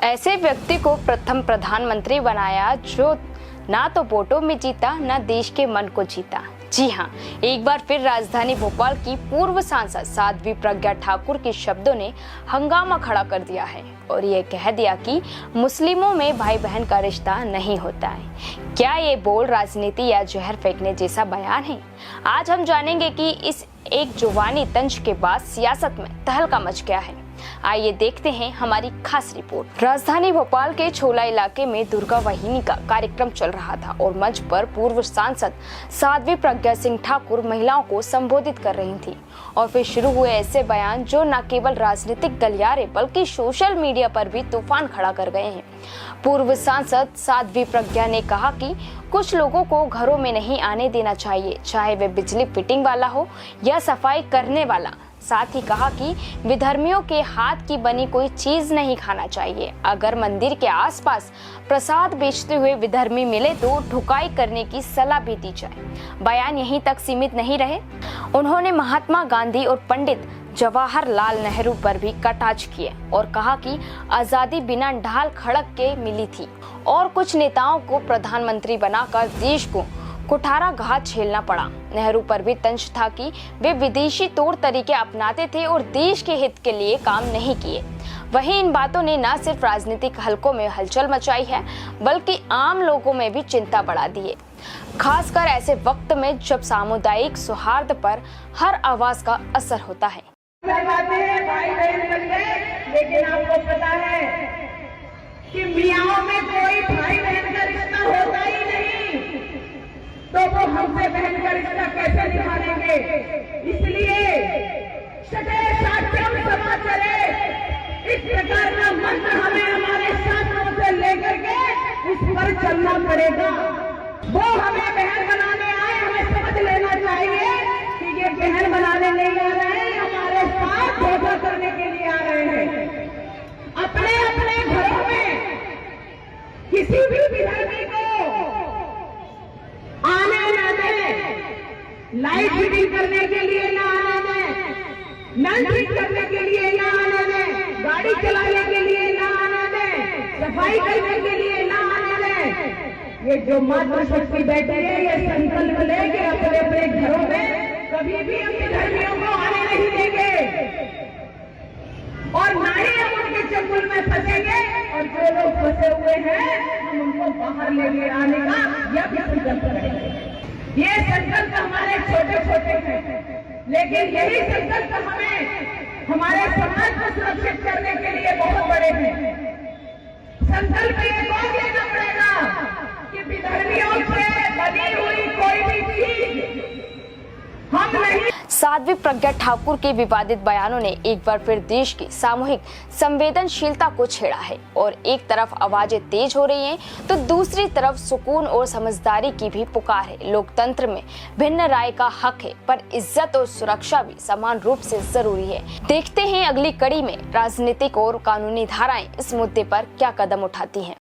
ऐसे व्यक्ति को प्रथम प्रधानमंत्री बनाया जो ना तो वोटों में जीता ना देश के मन को जीता। जी हाँ, एक बार फिर राजधानी भोपाल की पूर्व सांसद साध्वी प्रज्ञा ठाकुर के शब्दों ने हंगामा खड़ा कर दिया है और ये कह दिया कि मुस्लिमों में भाई बहन का रिश्ता नहीं होता है। क्या ये बोल राजनीति या जहर फेंकने जैसा बयान है? आज हम जानेंगे कि इस एक जुबानी तंज के बाद सियासत में तहलका मच गया है। आइए देखते हैं हमारी खास रिपोर्ट। राजधानी भोपाल के छोला इलाके में दुर्गा वाहिनी का कार्यक्रम चल रहा था और मंच पर पूर्व सांसद साध्वी प्रज्ञा सिंह ठाकुर महिलाओं को संबोधित कर रही थी और फिर शुरू हुए ऐसे बयान जो न केवल राजनीतिक गलियारे बल्कि सोशल मीडिया पर भी तूफान खड़ा कर गए हैं। पूर्व सांसद साध्वी प्रज्ञा ने कहा कि कुछ लोगों को घरों में नहीं आने देना चाहिए, चाहे वे बिजली फिटिंग वाला हो या सफाई करने वाला। साथ ही कहा कि विधर्मियों के हाथ की बनी कोई चीज नहीं खाना चाहिए। अगर मंदिर के आसपास प्रसाद बेचते हुए विधर्मी मिले तो ठुकाई करने की सलाह भी दी जाए। बयान यहीं तक सीमित नहीं रहे, उन्होंने महात्मा गांधी और पंडित जवाहरलाल नेहरू पर भी कटाक्ष किए और कहा कि आजादी बिना ढाल खड़क के मिली थी और कुछ नेताओं को प्रधानमंत्री बनाकर देश को कुठारा घात झेलना पड़ा। नेहरू पर भी तंज था कि वे विदेशी तौर तरीके अपनाते थे और देश के हित के लिए काम नहीं किए। वहीं इन बातों ने न सिर्फ राजनीतिक हलकों में हलचल मचाई है बल्कि आम लोगों में भी चिंता बढ़ा दी है, खासकर ऐसे वक्त में जब सामुदायिक सौहार्द पर हर आवाज का असर होता है। लेकिन आपको पता है कि मियाओं में कोई भाई बहन का रिश्ता होता ही नहीं, तो वो हमसे बहन का रिश्ता कैसे निभाएंगे? इसलिए सटे साध्यम समा करे, इस प्रकार का मंत्र हमें हमारे शास्त्रों से लेकर के उस पर चलना पड़ेगा। वो हमें बहन बनाने आए, हमें समझ लेना चाहिए कि ये बहन बनाने नहीं आ रहे हैं, हमारे साथ धोखा करने के लिए आ रहे हैं। अपने अपने घरों में किसी भी विधर्मी को आने न दें, लाइट फिटिंग करने के लिए न आने दें, नल ठीक करने के लिए न आने दें, गाड़ी चलाने के लिए न आने दें, सफाई करने के लिए न आने दें। ये जो मातृशक्ति बैठी है, ये संकल्प लेके अपने अपने घरों में कभी भी हम विधर्मियों को आने नहीं देंगे और ना ही हम उनके चंगुल में फंसेंगे। और जो लोग फंसे हुए हैं हम उनको बाहर लेके आने का यह भी संकल्प करेंगे। ये संकल्प हमारे छोटे छोटे हैं, लेकिन यही संकल्प हमें हमारे समाज को सुरक्षित करने के लिए बहुत बड़े हैं। संकल्प ये कौन लेना पड़ेगा कि विधर्मियों से बनी हुई कोई भी चीज हम नहीं। साध्वी प्रज्ञा ठाकुर के विवादित बयानों ने एक बार फिर देश की सामूहिक संवेदनशीलता को छेड़ा है और एक तरफ आवाजें तेज हो रही हैं तो दूसरी तरफ सुकून और समझदारी की भी पुकार है। लोकतंत्र में भिन्न राय का हक है पर इज्जत और सुरक्षा भी समान रूप से जरूरी है। देखते हैं अगली कड़ी में राजनीतिक और कानूनी धाराएं इस मुद्दे पर क्या कदम उठाती हैं।